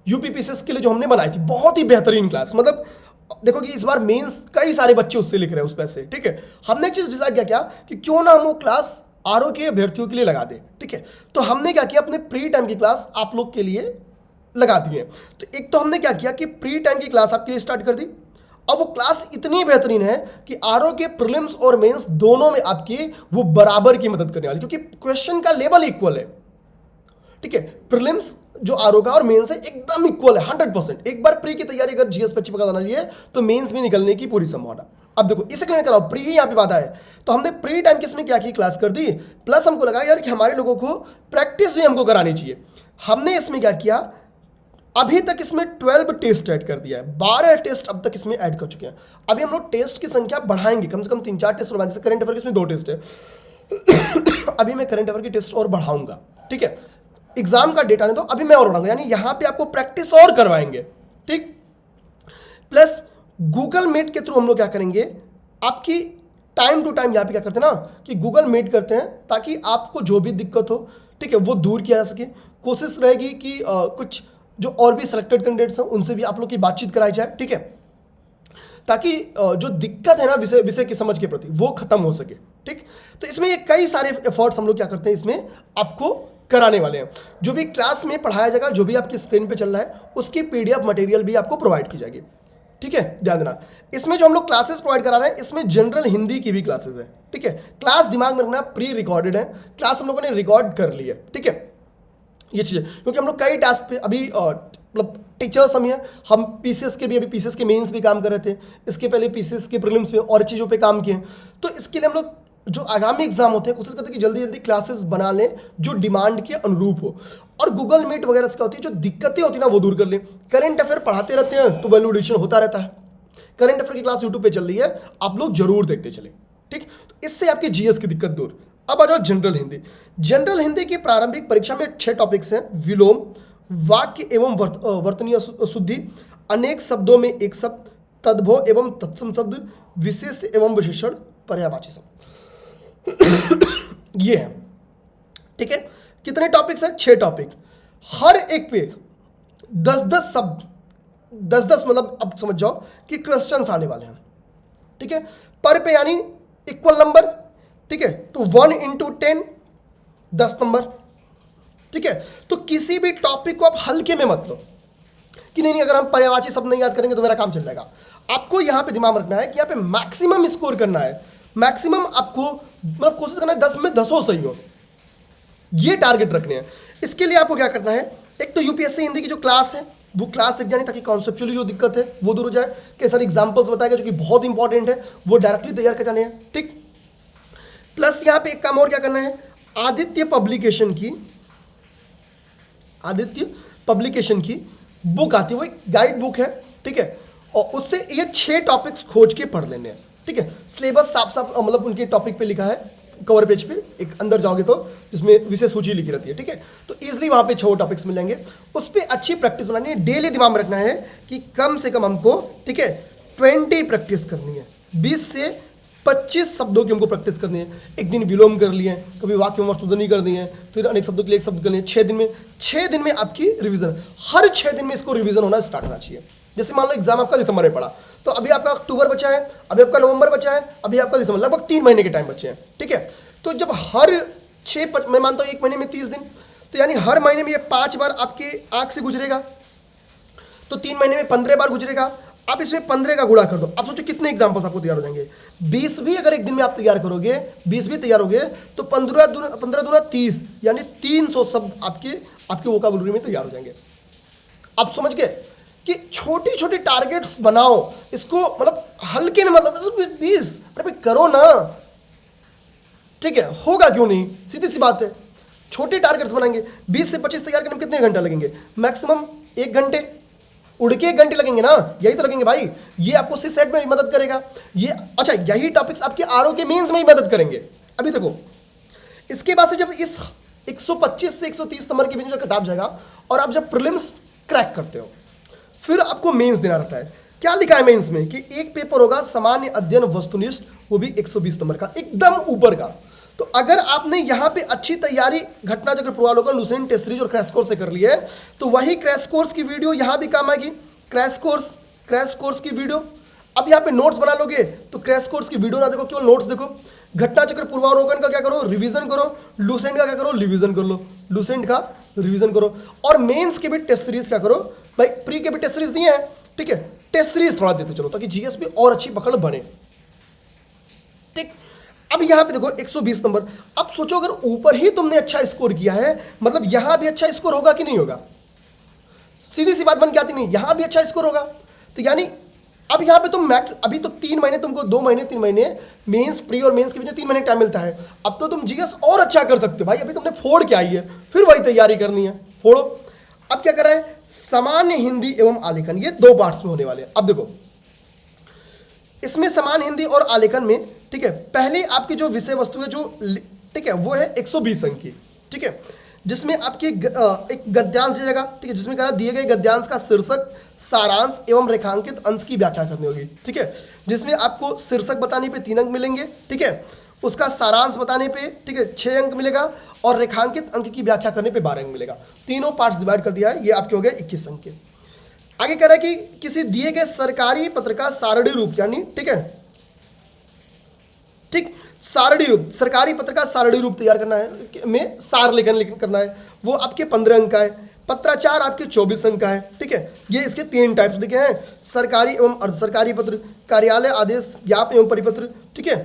यूपीपीसीएस के लिए जो हमने बनाई थी, बहुत ही बेहतरीन क्लास। मतलब देखो कि इस बार मेंस कई सारे बच्चे उससे लिख रहे हैं उस पैसे। ठीक है, हमने एक चीज डिसाइड क्या कि क्यों ना हम वो क्लास आरओ के अभ्यर्थियों के लिए लगा दें। ठीक है, तो हमने क्या किया, अपने प्री टाइम की क्लास आप लोग के लिए लगा दी है। तो एक तो हमने क्या किया कि प्री टाइम की क्लास आपके लिए स्टार्ट कर दी। अब वो क्लास इतनी बेहतरीन है कि आरओ के प्रीलिम्स और मेंस दोनों में आपके वो बराबर की मदद करने वाली, क्योंकि क्वेश्चन का लेवल इक्वल है। ठीक है, प्रीलिम्स जो आरओ का और मेंस है एकदम इक्वल है, 100%। एक बार प्री की तैयारी अगर जीएस पे अच्छी पकड़ लिए तो मेंस में निकलने की पूरी संभावना। अब देखो इसलिए मैं कह रहा हूं, प्री ही यहां पे बात है, तो हमने प्री टाइम किसमें क्या की, क्लास कर दी, प्लस हमको लगा यार कि हमारे लोगों को प्रैक्टिस भी हमको करानी चाहिए। हमने इसमें क्या किया, अभी तक इसमें 12 टेस्ट ऐड कर दिया है, 12 टेस्ट अब तक इसमें ऐड कर चुके हैं। अभी हम लोग टेस्ट की संख्या बढ़ाएंगे, कम से कम 3-4 टेस्ट और, जैसे करंट अफेयर इसमें 2 टेस्ट है अभी मैं करंट अफेयर की टेस्ट और बढ़ाऊंगा। ठीक है, एग्जाम का डेटा नहीं तो अभी मैं और बढ़ाऊंगा, यानी यहां पे आपको प्रैक्टिस और करवाएंगे। ठीक, प्लस गूगल मीट के थ्रू हम लोग क्या करेंगे, आपकी टाइम टू टाइम यहां पे क्या करते हैं ना कि गूगल मीट करते हैं, ताकि आपको जो भी दिक्कत हो, ठीक है, वो दूर किया जा सके। कोशिश रहेगी कि कुछ जो और भी सिलेक्टेड कैंडिडेट्स हैं उनसे भी आप लोग की बातचीत कराई जाए, ठीक है, ताकि जो दिक्कत है ना विषय विषय की समझ के प्रति वो खत्म हो सके, ठीक। तो इसमें ये कई सारे एफर्ट्स हम लोग क्या करते हैं इसमें आपको कराने वाले हैं। जो भी क्लास में पढ़ाया जाएगा, जो भी आपकी स्क्रीन पे चल रहा है, उसकी पीडीएफ मटेरियल भी आपको प्रोवाइड की जाएगी, ठीक है, ध्यान देना। इसमें जो हम लोग क्लासेस प्रोवाइड करा रहे हैं, इसमें जनरल हिंदी की भी क्लासेस है, ठीक है। क्लास दिमाग में रखना, प्री रिकॉर्डेड है, क्लास हम लोगों ने रिकॉर्ड कर ली है, ठीक है, ये चीज़ है। क्योंकि हम लोग कई टास्क पे अभी मतलब टीचर्स हम पीसीएस के भी, अभी पीसीएस के मेंस भी काम कर रहे थे, इसके पहले पीसीएस के प्रीलिम्स पे और चीज़ों पे काम किए। तो इसके लिए हम लोग जो आगामी एग्जाम होते हैं कोशिश करते हैं कि जल्दी जल्दी क्लासेस बना लें जो डिमांड के अनुरूप हो, और गूगल मीट वगैरह से क्या होती है, जो दिक्कतें होती है ना वो दूर कर लें। करंट अफेयर पढ़ाते रहते हैं तो वैल्यू एडिशन होता रहता है। करंट अफेयर की क्लास यूट्यूब पे चल रही है, आप लोग जरूर देखते चले, ठीक। तो इससे आपकी जीएस की दिक्कत दूर। अब आ जाओ जनरल हिंदी। जनरल हिंदी की प्रारंभिक परीक्षा में 6 टॉपिक्स हैं: विलोम, वाक्य एवं वर्तनीय शुद्धि, अनेक शब्दों में एक शब्द, तद्भव एवं तत्सम शब्द, विशेष एवं विशेषण, पर्यायवाची शब्द। ये है, ठीक है। कितने टॉपिक्स हैं? 6 टॉपिक। हर एक पे 10-10 शब्द, 10-10 मतलब अब समझ जाओ कि क्वेश्चंस आने वाले हैं, ठीक है। पर पे यानी इक्वल नंबर, ठीक है। तो 1 × 10 10 नंबर, ठीक है। तो किसी भी टॉपिक को आप हल्के में मत लो कि नहीं अगर हम पर्यायवाची शब्द नहीं याद करेंगे तो मेरा काम चल जाएगा। आपको यहां पे दिमाग रखना है कि यहां पे मैक्सिमम स्कोर करना है, मैक्सिमम आपको मतलब कोशिश करना है 10 में 10 सही हो, ये टारगेट रखने हैं। इसके लिए आपको क्या करना है, एक तो यूपीएससी हिंदी की जो क्लास है वो क्लास दिख जानी, ताकि कॉन्सेप्चुअली जो दिक्कत है वो दूर हो जाए। कई सारे एग्जांपल्स बताए गए जो कि बहुत इंपॉर्टेंट है, वो डायरेक्टली तैयार कर जाने हैं, ठीक। प्लस यहां पे एक काम और क्या करना है, आदित्य पब्लिकेशन की बुक आती है, वो एक गाइड बुक है, ठीक है, और उससे ये 6 टॉपिक्स खोज के पढ़ लेने हैं, ठीक है। सिलेबस साफ साफ मतलब उनके टॉपिक पे लिखा है कवर पेज पे, एक अंदर जाओगे तो जिसमें विषय सूची लिखी रहती है, ठीक है। तो इजीली वहां पे 6 टॉपिक्स मिलेंगे, उस पर अच्छी प्रैक्टिस बनानी है। डेली दिमाग में रखना है कि कम से कम हमको, ठीक है, 20 प्रैक्टिस करनी है, 20 से 25 शब्दों की हमको प्रैक्टिस करनी है। एक दिन विलोम कर लिए, कभी वाक्य वर्तनी कर दिए, फिर अनेक शब्दों के लिए एक शब्द कर लिए। 6 दिन में आपकी रिवीजन, हर 6 दिन में इसको रिवीजन होना स्टार्ट होना चाहिए। जैसे मान लो एग्जाम आपका दिसंबर में पड़ा, तो अभी आपका अक्टूबर बचा है, अभी आपका नवंबर बचा है, अभी आपका दिसंबर, लगभग 3 महीने के टाइम बचे हैं, ठीक है। तो जब हर 6, मैं मानता हूँ 1 महीने में 30 दिन, तो यानी हर महीने में ये 5 बार आपके आंख से गुजरेगा, तो 3 महीने में 15 बार गुजरेगा। आप इसमें 15 का गुणा कर दो, आप सोचो कितने एग्जाम्पल्स आपको तैयार हो जाएंगे। 20 भी अगर एक दिन में आप तैयार करोगे, 20 भी तैयार होगे, तो 15 दूना 30, यानी 300 शब्द आपके वोकैबुलरी में तैयार हो जाएंगे। आप समझ गए कि छोटी छोटी टारगेट्स बनाओ, इसको मतलब हल्के में, मतलब 20 अरे भाई करो ना, ठीक है, होगा क्यों नहीं, सीधी सी बात है। छोटे टारगेट्स बनाएंगे, 20 से 25 तैयार करने में कितने घंटे लगेंगे? मैक्सिमम 1 घंटे, उड़ के 1 घंटे लगेंगे ना, यही तो लगेंगे भाई। ये आपको सी सेट में भी मदद करेगा ये। अच्छा, यही टॉपिक्स आपके आरओ के मेंस में ही मदद करेंगे। अभी देखो, इसके बाद से जब इस 125 से 130 नंबर के बीच में कट ऑफ जाएगा और आप जब प्रीलिम्स क्रैक करते हो, फिर आपको मेंस देना रहता है। क्या लिखा है मेंस में कि एक पेपर होगा सामान्य अध्ययन वस्तुनिष्ठ, वो भी 120 नंबर का, एकदम ऊपर का। तो अगर आपने यहाँ पे अच्छी तैयारी घटना चक्र पूर्वावलोकन, लुसेंट, टेस्ट सीरीज और क्रैश कोर्स से कर ली है, तो वही क्रैश कोर्स की वीडियो यहाँ भी काम आएगी। क्रैश कोर्स की वीडियो, अब यहाँ पे नोट्स बना लोगे तो क्रैश कोर्स की वीडियो ना देखो, केवल नोट्स देखो। घटना चक्र पूर्वावलोकन का क्या करो, रिवीजन करो। लुसेंट का क्या करो, रिवीजन कर लो, लुसेंट का रिवीजन करो। और मेंस के भी टेस्ट सीरीज क्या करो भाई, प्री के भी टेस्ट सीरीज दिए हैं, ठीक है, टेस्ट सीरीज थोड़ा देते चलो ताकि जीएस भी और अच्छी पकड़ बने, ठीक। अब यहां पे देखो 120 नंबर। अब सोचो अगर ऊपर ही तुमने अच्छा स्कोर किया है, मतलब यहां भी अच्छा स्कोर होगा कि नहीं होगा? सीधी सी बात बन के आती नहीं, यहां भी अच्छा स्कोर होगा। तो यानी अब यहां पे तुम मैक्स, अभी तो 3 महीने तुमको, 2 महीने 3 महीने मेंस, प्री और मेंस के बीच में 3 महीने टाइम मिलता है। अब तो तुम जीएस और अच्छा कर सकते हो भाई, अभी तुमने फोड़ के आई है, फिर वही तैयारी करनी है, फोड़ो। अब क्या कर रहा है, सामान्य हिंदी एवं आलेखन, ये 2 पार्ट्स में होने वाले हैं। अब देखो इसमें सामान्य हिंदी और आलेखन में, ठीक है, पहले आपकी जो विषय वस्तु है जो, ठीक है, वो है 120 अंक की, ठीक है, जिसमें आपकी एक गद्यांश दिया जाएगा, ठीक है, जिसमें कह रहा दिए गए गद्यांश का शीर्षक, सारांश एवं रेखांकित अंश की व्याख्या करनी होगी, ठीक है, जिसमें आपको शीर्षक बताने पे 3 अंक मिलेंगे, ठीक है। उसका सारांश बताने पे, ठीक है, 6 अंक मिलेगा, और रेखांकित अंक की व्याख्या करने पे 12 अंक मिलेगा। तीनों पार्ट्स डिवाइड कर दिया है, ये आपके हो गए 21 अंक के। आगे कह रहा है कि किसी दिए गए सरकारी पत्र का सारणी रूप, यानी ठीक है, ठीक, सारणी रूप, सरकारी पत्र का सारणी रूप तैयार करना है, में सार लेखन करना है, वो आपके 15 अंक का है। पत्राचार आपके 24 अंक का है, ठीक है। ये इसके 3 टाइप्स लिखे हैं, सरकारी एवं अर्ध सरकारी पत्र, कार्यालय आदेश, ज्ञापन एवं परिपत्र, ठीक है,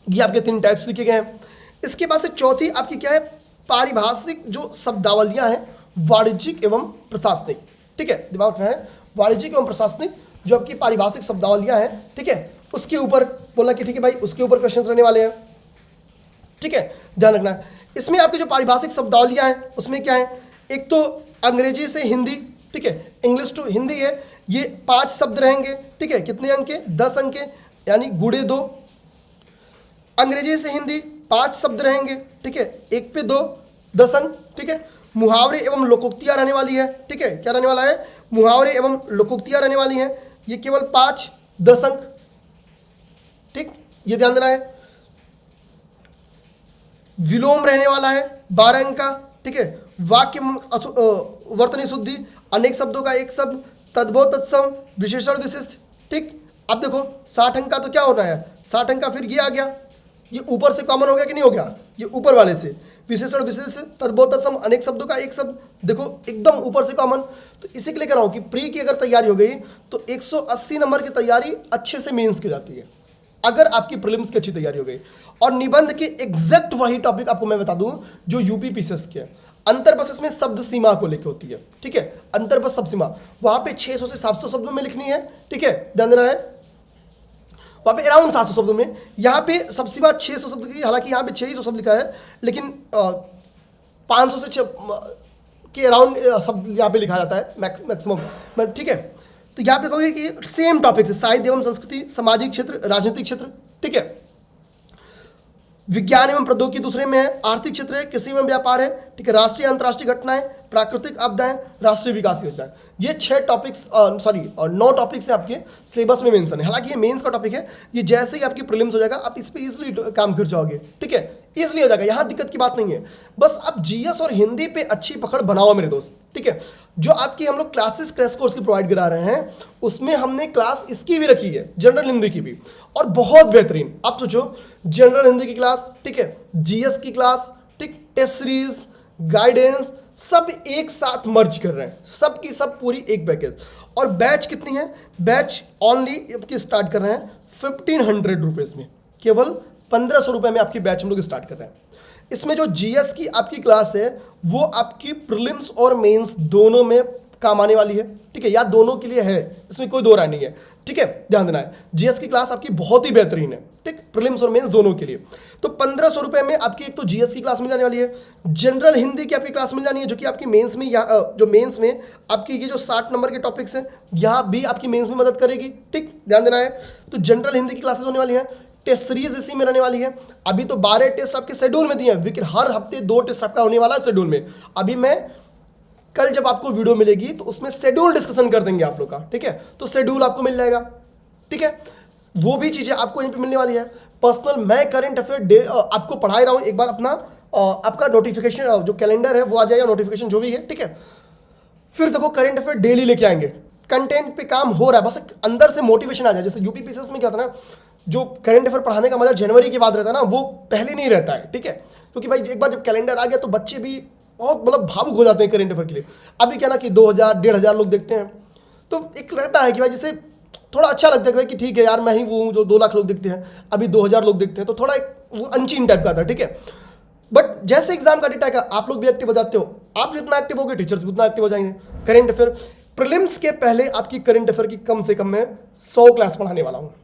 ये आपके 3 टाइप्स लिखे गए हैं। इसके बाद से चौथी आपकी क्या है, पारिभाषिक जो शब्दावलियां हैं, वाणिज्यिक एवं प्रशासनिक, ठीक है, दिमाग में है, वाणिज्यिक एवं प्रशासनिक जो आपकी पारिभाषिक शब्दावलियां हैं, ठीक है, उसके ऊपर बोला कि ठीक है भाई, उसके ऊपर क्वेश्चन रहने वाले हैं, ठीक है, ध्यान रखना है। इसमें आपकी जो पारिभाषिक शब्दावलियां हैं उसमें क्या है, एक तो अंग्रेजी से हिंदी, ठीक है, इंग्लिश टू हिंदी है, ये 5 शब्द रहेंगे, ठीक है, कितने अंक के, 10 अंक के, यानी गुणे 2। अंग्रेजी से हिंदी 5 शब्द रहेंगे, ठीक है, 1 पे 2, 10 अंक, ठीक है। मुहावरे एवं लोकोक्तियां रहने वाली है, ठीक है, क्या रहने वाला है, मुहावरे एवं लोकोक्तियां रहने वाली हैं, ये केवल 5, 10 अंक, ठीक, ये ध्यान देना है। विलोम रहने वाला है 12 अंक का, ठीक है। वाक्य वर्तनी शुद्धि, अनेक शब्दों का एक शब्द, तद्भव तत्सम, विशेषण विशिष्ट, ठीक। अब देखो 60 अंक का तो क्या होना है, 60 अंक का फिर ये आ गया, ये ऊपर से कॉमन हो गया कि नहीं हो गया, ये ऊपर वाले से, विशेषण विशेष, तद्भव तत्सम, अनेक शब्दों का एक शब्द, देखो एकदम ऊपर से कॉमन। तो इसी के लिए कह रहा हूं कि प्री की अगर तैयारी हो गई तो 180 नंबर की तैयारी अच्छे से मेंस की जाती है, अगर आपकी प्रीलिम्स की अच्छी तैयारी हो गई। और निबंध के एग्जैक्ट वही टॉपिक आपको मैं बता दूं जो यूपी पीसीएस के, अंतर बस इसमें शब्द सीमा को लेकर होती है, ठीक है, अंतर बस शब्द सीमा, वहां पे 600 से 700 शब्दों में लिखनी है, ठीक है, ध्यान देना है, वहां पे अराउंड 700 शब्दों में, यहाँ पे शब्द सीमा 600 शब्द की, हालांकि यहाँ पे 600 शब्द लिखा है, लेकिन 500 से के अराउंड शब्द यहाँ पे लिखा जाता है मैक्सिमम, ठीक है। तो यहाँ पे कहोगे कि सेम टॉपिक है, साहित्य एवं संस्कृति, सामाजिक क्षेत्र, राजनीतिक क्षेत्र, ठीक है, विज्ञान एवं प्रौद्योगिकी दूसरे में है, आर्थिक क्षेत्र है, कृषि एवं व्यापार है, ठीक है, राष्ट्रीय अंतर्राष्ट्रीय घटनाएं, प्राकृतिक आपदाएं, राष्ट्रीय विकास योजना, ये 6 टॉपिक्स, 9 टॉपिक्स है आपके सिलेबस में मेंशन है। हालांकि ये मेंस का टॉपिक है, ये जैसे ही आपकी प्रीलिम्स हो जाएगा आप इस पे इजीली काम कर जाओगे, ठीक है, इसलिए हो जाएगा, यहाँ दिक्कत की बात नहीं है। बस आप जीएस और हिंदी पे अच्छी पकड़ बनाओ मेरे दोस्त, ठीक है। जो आपकी हम लोग क्लासेस क्रैश कोर्स की प्रोवाइड करा रहे हैं उसमें हमने क्लास इसकी भी रखी है, जनरल हिंदी की भी, और बहुत बेहतरीन। आप सोचो, जनरल हिंदी की क्लास, ठीक है, जीएस की क्लास, ठीक, टेस्ट सीरीज, गाइडेंस, सब एक साथ मर्ज कर रहे हैं, सब की सब पूरी एक पैकेज। और बैच कितनी है, बैच ओनली आपकी स्टार्ट कर रहे हैं 1500 रुपीज़ में, केवल 1500 रुपये में आपकी बैच हम लोग स्टार्ट कर रहे हैं। इसमें जो जीएस की आपकी क्लास है वो आपकी प्रीलिम्स और मेंस दोनों में काम आने वाली है, ठीक है, या दोनों के लिए है, इसमें कोई दो राय नहीं है, ठीक है, ध्यान देना है। जीएस की क्लास आपकी बहुत ही बेहतरीन है, ठीक, प्रीलिम्स और मेंस दोनों के लिए। तो 1500 रुपये में आपकी एक तो जीएस की क्लास मिल जाने वाली है, जनरल हिंदी की आपकी क्लास मिल जानी है, जो कि आपकी मेंस में, जो मेंस में आपकी ये जो 60 नंबर के टॉपिक्स हैं यहाँ भी आपकी मेंस में मदद करेगी, ठीक, ध्यान देना है। तो जनरल हिंदी की क्लासेस होने वाली है, टेस्ट सीरीज इसी में रहने वाली है। अभी तो 12 टेस्ट आपके शेड्यूल में दिए हैं, लेकिन हर हफ्ते 2 टेस्ट आपका होने वाला है शेड्यूल में। अभी मैं कल जब आपको वीडियो मिलेगी तो उसमें शेड्यूल डिस्कशन कर देंगे आप लोग का, ठीक है, तो शेड्यूल आपको मिल जाएगा, ठीक है, वो भी चीजें आपको यहीं पे मिलने वाली है। पर्सनल मैं करंट अफेयर आपको पढ़ा रहा हूँ, एक बार अपना आपका नोटिफिकेशन जो कैलेंडर है वो आ जाएगा, नोटिफिकेशन जो भी है, ठीक है। फिर देखो करंट अफेयर डेली लेके आएंगे, कंटेंट पे काम हो रहा है, बस अंदर से मोटिवेशन आ जाए। जैसे यूपी पीसीएस में क्या था ना, जो करंट अफेयर पढ़ाने का मजा जनवरी के बाद रहता है ना, वो पहले नहीं रहता है, ठीक है, क्योंकि भाई एक बार जब कैलेंडर आ गया तो बच्चे भी बहुत मतलब भावुक हो जाते हैं करंट अफेयर के लिए। अभी क्या ना कि 2000 1500 लोग देखते हैं, तो एक रहता है कि भाई जैसे थोड़ा अच्छा लगता है कि ठीक है यार, मैं ही वो हूँ जो 2 लाख लोग देखते हैं, अभी 2000 लोग देखते हैं, तो थोड़ा एक वो अनचीन टाइप का था, ठीक है। बट जैसे एग्जाम का डेटा है, आप लोग भी एक्टिव हो जाते हो, आप जितना एक्टिव होगे टीचर्स भी उतना एक्टिव हो जाएंगे। करंट अफेयर प्रीलिम्स के पहले आपकी करंट अफेयर की कम से कम मैं 100 क्लास पढ़ाने वाला हूँ,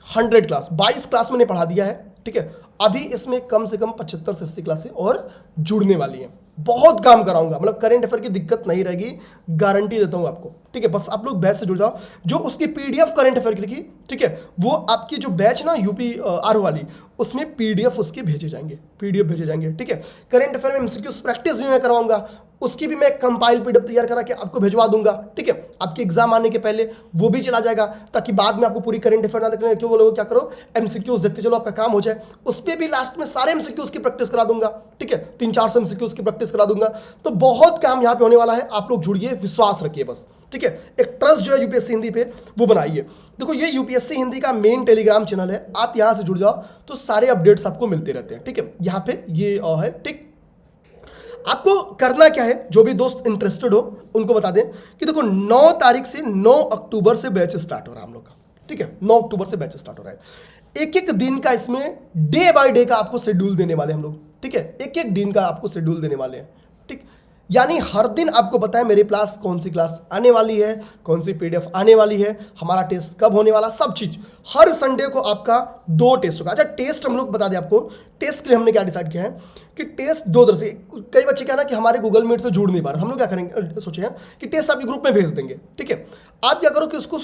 100 क्लास, 22 क्लास मैंने पढ़ा दिया है, ठीक है। अभी इसमें कम से कम 75 से 80 क्लासें और जुड़ने वाली हैं। बहुत काम कराऊंगा, मतलब करंट अफेयर की दिक्कत नहीं रहेगी, गारंटी देता हूं आपको, ठीक है। बस आप लोग बैच से जुड़ जाओ, जो उसकी पीडीएफ करंट अफेयर की लिखी, ठीक है, वो आपकी जो बैच ना यूपी आर वाली, उसमें पीडीएफ उसके भेजे जाएंगे, पीडीएफ भेजे जाएंगे, ठीक है। करंट अफेयर में एमसीक्यूज प्रैक्टिस भी मैं करवाऊंगा, उसकी भी मैं कंपाइल पीडीएफ तैयार करा के आपको भिजवा दूंगा, ठीक है, आपके एग्जाम आने के पहले वो भी चला जाएगा, ताकि बाद में आपको पूरी करंट अफेयर ना देखने क्यों बोलोगे, क्या करो एमसीक्यूज देखते चलो, आपका काम हो जाए। उस पर भी लास्ट में सारे एमसीक्यूज की प्रैक्टिस करा दूंगा, ठीक है, 300-400 एमसीक्यूज की प्रैक्टिस करा दूंगा। तो बहुत काम यहाँ पे होने वाला है, आप लोग जुड़िए, विश्वास रखिए बस, ठीक है। एक ट्रस्ट जो है यूपीएससी हिंदी पे वो बनाइए। देखो ये यूपीएससी हिंदी का मेन टेलीग्राम चैनल है, आप यहां से जुड़ जाओ तो सारे अपडेट्स आपको मिलते रहते हैं, ठीक है। यहां पे ये है, ठीक। आपको करना क्या है, जो भी दोस्त इंटरेस्टेड हो उनको बता दें कि देखो 9 तारीख से 9 अक्टूबर से बैच स्टार्ट हो रहा है हम लोग का, ठीक है, 9 अक्टूबर से बैच स्टार्ट हो रहा है। एक एक दिन का इसमें डे बाय डे का आपको शेड्यूल देने वाले हम लोग, ठीक है, एक एक दिन का आपको शेड्यूल देने वाले हैं, ठीक। यानी हर दिन आपको पता है मेरे पास कौन सी क्लास आने वाली है, कौन सी पीडीएफ आने वाली है, हमारा टेस्ट कब होने वाला, सब चीज। हर संडे को आपका 2 टेस्ट होगा। अच्छा टेस्ट हम लोग बता दें आपको, टेस्ट के लिए हमने क्या डिसाइड किया है कि टेस्ट 2 तरह से, कई बच्चे क्या ना कि हमारे गूगल मीट से जुड़ नहीं पा रहे, हम लोग क्या करेंगे सोचे हैं कि टेस्ट आपके ग्रुप में भेज देंगे, ठीक है। आप क्या करो कि उसको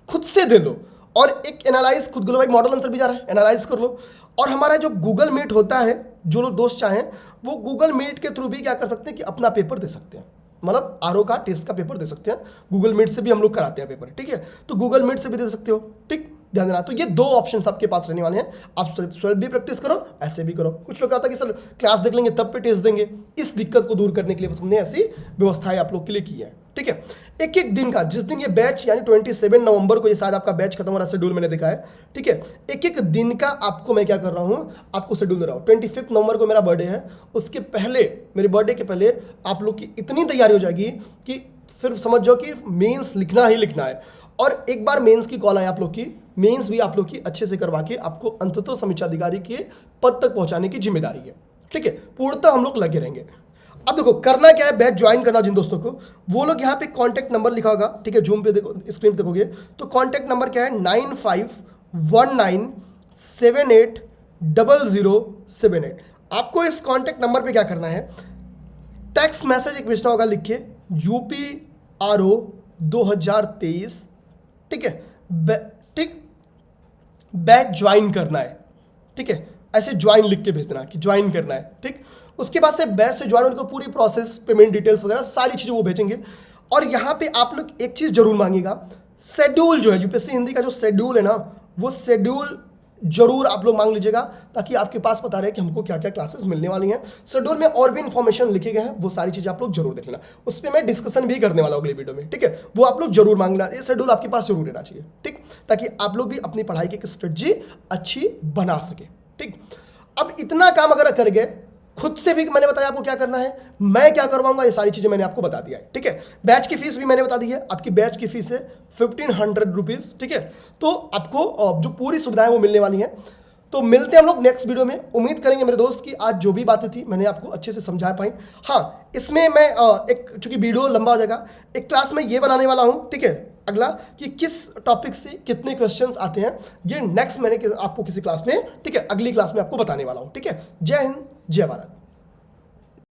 खुद से दे लो और एक एनालाइज खुद कर लो, भाई मॉडल आंसर भी जा रहा है, एनालाइज कर लो। और हमारा जो गूगल मीट होता है, जो लोग दोस्त चाहें वो गूगल मीट के थ्रू भी क्या कर सकते हैं कि अपना पेपर दे सकते हैं, मतलब आरओ का टेस्ट का पेपर दे सकते हैं। गूगल मीट से भी हम लोग कराते हैं पेपर, ठीक है, तो गूगल मीट से भी दे सकते हो, ठीक, ध्यान देना। तो ये 2 ऑप्शन आपके पास रहने वाले हैं, आप स्वयं भी प्रैक्टिस करो, ऐसे भी करो। कुछ लोग कहता है कि सर क्लास देख लेंगे तब पे टेस्ट देंगे, इस दिक्कत को दूर करने के लिए बस हमने ऐसी व्यवस्थाएं आप लोग के लिए की है, ठीक है। एक एक दिन का, जिस दिन ये बैच यानी 27 नवंबर को ये शायद आपका बैच खत्म हो रहा है, शेड्यूल मैंने देखा है, ठीक है। एक एक दिन का आपको मैं क्या कर रहा हूँ, आपको शेड्यूल दे रहा हूँ। 25 नवंबर को मेरा बर्थडे है, उसके पहले, मेरे बर्थडे के पहले आप लोग की इतनी तैयारी हो जाएगी कि फिर समझ जाओ कि मेंस लिखना ही लिखना है। और एक बार मेंस की कॉल आए आप लोग की, मेंस भी आप लोग की अच्छे से करवा के आपको अंततः समीक्षा अधिकारी के पद तक पहुंचाने की जिम्मेदारी है, ठीक है। पूर्णतः हम लोग लगे रहेंगे। अब देखो करना क्या है, बैच ज्वाइन करना जिन दोस्तों को, वो लोग यहाँ पे कांटेक्ट नंबर लिखा होगा, ठीक है, जूम पे देखो, स्क्रीन पे देखोगे तो कांटेक्ट नंबर क्या है 9519780078। आपको इस कांटेक्ट नंबर पे क्या करना है, टेक्स्ट मैसेज एक भेजना होगा लिख के UPRO 2023, ठीक है, ठीक, बैच ज्वाइन करना है, ठीक है, ऐसे ज्वाइन लिख के भेज देना कि ज्वाइन करना है, ठीक। उसके बाद से बैच से ज्वाइन उनको पूरी प्रोसेस, पेमेंट डिटेल्स वगैरह सारी चीज़ें वो भेजेंगे। और यहाँ पे आप लोग एक चीज़ जरूर मांगिएगा, शेड्यूल जो है यूपीएससी हिंदी का जो शेड्यूल है ना, वो शेड्यूल जरूर आप लोग मांग लीजिएगा, ताकि आपके पास पता रहे कि हमको क्या क्या क्लासेस मिलने वाली हैं। शेड्यूल में और भी इन्फॉर्मेशन लिखे गए हैं, वो सारी चीज़ें आप लोग जरूर देख लेना, उस पर मैं डिस्कशन भी करने वाला हूँ अगले वीडियो में, ठीक है। वो आप लोग जरूर मांगना, ये शेड्यूल आपके पास जरूर रहना चाहिए, ठीक, ताकि आप लोग भी अपनी पढ़ाई की एक स्ट्रेटजी अच्छी बना सके, ठीक। अब इतना काम अगर कर गए, खुद से भी मैंने बताया आपको क्या करना है, मैं क्या करवाऊंगा, ये सारी चीजें मैंने आपको बता दिया है, ठीक है। बैच की फीस भी मैंने बता दी है, आपकी बैच की फीस है 1500 रुपीज, ठीक है। तो आपको जो पूरी सुविधाएं वो मिलने वाली हैं। तो मिलते हैं हम लोग नेक्स्ट वीडियो में। उम्मीद करेंगे मेरे दोस्त कि आज जो भी बातें थी मैंने आपको अच्छे से समझा पाई। हाँ, इसमें मैं एक, चूंकि वीडियो लंबा हो जाएगा, एक क्लास में ये बनाने वाला हूँ, ठीक है, अगला कि किस टॉपिक से कितने क्वेश्चंस आते हैं, ये नेक्स्ट मैंने आपको किसी क्लास में, ठीक है, अगली क्लास में आपको बताने वाला हूँ, ठीक है। जय हिंद, जय भारत।